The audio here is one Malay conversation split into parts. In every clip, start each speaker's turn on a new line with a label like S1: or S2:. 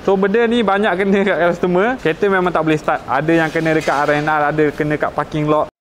S1: So benda ni banyak kena kat customer. Kereta memang tak boleh start. Ada yang kena dekat R&R, ada kena kat parking lot.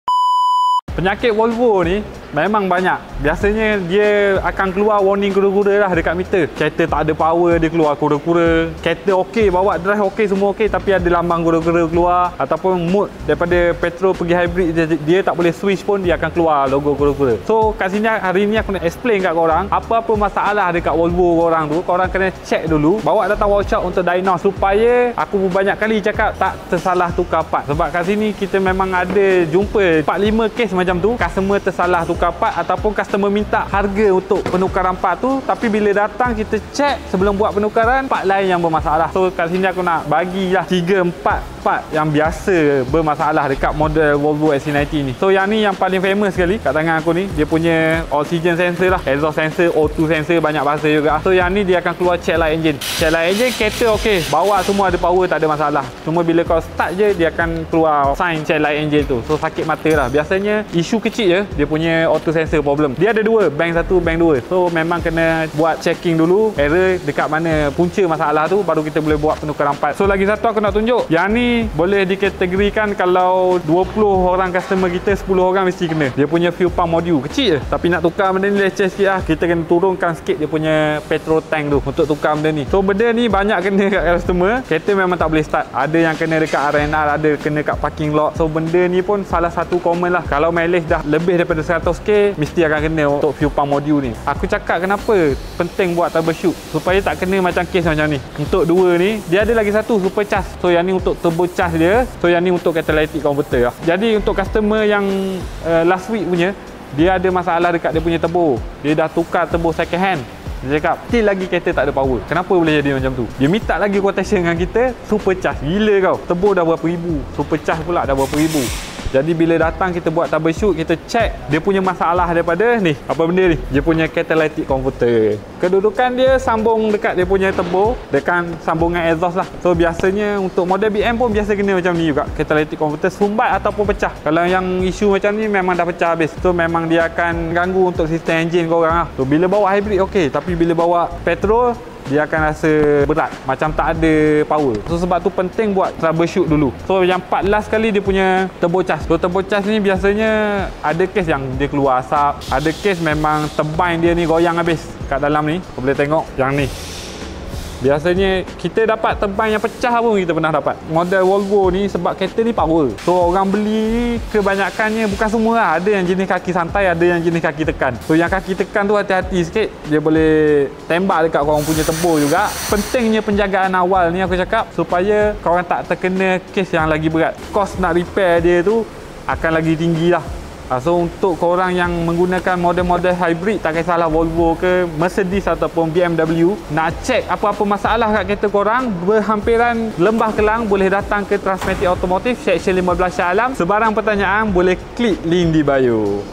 S1: Penyakit Volvo ni memang banyak. Biasanya dia akan keluar warning kura-kura lah dekat meter. Kereta tak ada power, dia keluar kura-kura. Kereta okey, bawa drive okey, semua okey, tapi ada lambang kura-kura keluar. Ataupun mood daripada petrol pergi hybrid, dia tak boleh switch pun, dia akan keluar logo kura-kura. So kat sini hari ni aku nak explain kat korang apa-apa masalah dekat Volvo korang tu. Korang kena check dulu, bawa datang workshop untuk diagnose, supaya aku banyak kali cakap tak tersalah tukar part. Sebab kat sini kita memang ada jumpa 4-5 kes macam tu, customer tersalah tukar part ataupun customer minta harga untuk penukaran part tu, tapi bila datang kita check sebelum buat penukaran, part lain yang bermasalah. So kat sini aku nak bagilah 3-4 part yang biasa bermasalah dekat model Volvo XC90 ni. So yang ni yang paling famous sekali kat tangan aku ni, dia punya oxygen sensor lah, exhaust sensor, O2 sensor, banyak bahasa juga. So yang ni dia akan keluar check light engine. Check light engine kereta okey, bawa semua ada power, tak ada masalah. Cuma bila kau start je, dia akan keluar sign check light engine tu. So sakit mata lah. Biasanya isu kecil je, dia punya auto sensor problem. Dia ada dua, bank satu, bank dua. So memang kena buat checking dulu error dekat mana punca masalah tu, baru kita boleh buat penukaran part. So lagi satu aku nak tunjuk, yang ni boleh dikategorikan kalau 20 orang customer kita, 10 orang mesti kena. Dia punya fuel pump module kecil je, tapi nak tukar benda ni leceh sikit lah. Kita kena turunkan sikit dia punya petrol tank tu untuk tukar benda ni. So benda ni banyak kena kat customer. Kereta memang tak boleh start. Ada yang kena dekat R&R, ada kena kat parking lot. So benda ni pun salah satu common lah. Kalau mileage dah lebih daripada 100k, mesti akan kena untuk fuel pump module ni. Aku cakap kenapa penting buat troubleshoot, supaya tak kena macam kes macam ni. Untuk dua ni, dia ada lagi satu super charge. So yang ni untuk turbo charge dia. So yang ni untuk catalytic converter lah. Jadi untuk customer yang last week punya, dia ada masalah dekat dia punya turbo. Dia dah tukar turbo second hand. Dia cakap, still lagi kereta tak ada power. Kenapa boleh jadi macam tu? Dia minta lagi quotation dengan kita, super charge. Gila kau. Turbo dah berapa ribu, super charge pula dah berapa ribu. Jadi bila datang kita buat troubleshoot, kita check dia punya masalah daripada ni. Apa benda ni? Dia punya catalytic converter. Kedudukan dia sambung dekat dia punya turbo, dekat sambungan exhaust lah. So biasanya untuk model BM pun biasa kena macam ni juga. Catalytic converter sumbat ataupun pecah. Kalau yang isu macam ni memang dah pecah habis. So memang dia akan ganggu untuk sistem enjin korang lah. So bila bawa hybrid okey, tapi bila bawa petrol, dia akan rasa berat, macam tak ada power. So sebab tu penting buat troubleshoot dulu. So yang part last kali dia punya turbo charge. So turbo charge ni biasanya ada kes yang dia keluar asap, ada kes memang turbine dia ni goyang habis kat dalam ni. Kau boleh tengok yang ni. Biasanya kita dapat turbine yang pecah pun kita pernah dapat. Model Volvo ni sebab kereta ni power. So orang beli ni kebanyakannya, bukan semua lah. Ada yang jenis kaki santai, ada yang jenis kaki tekan. So yang kaki tekan tu hati-hati sikit. Dia boleh tembak dekat korang punya turbo juga. Pentingnya penjagaan awal ni aku cakap, supaya korang tak terkena kes yang lagi berat. Kos nak repair dia tu akan lagi tinggi lah. So untuk korang yang menggunakan model-model hybrid, tak kisahlah Volvo ke Mercedes ataupun BMW, nak check apa-apa masalah kat kereta korang, berhampiran Lembah Kelang, boleh datang ke Transmetik Automotive Seksyen 15 Shah Alam. Sebarang pertanyaan boleh klik link di bio.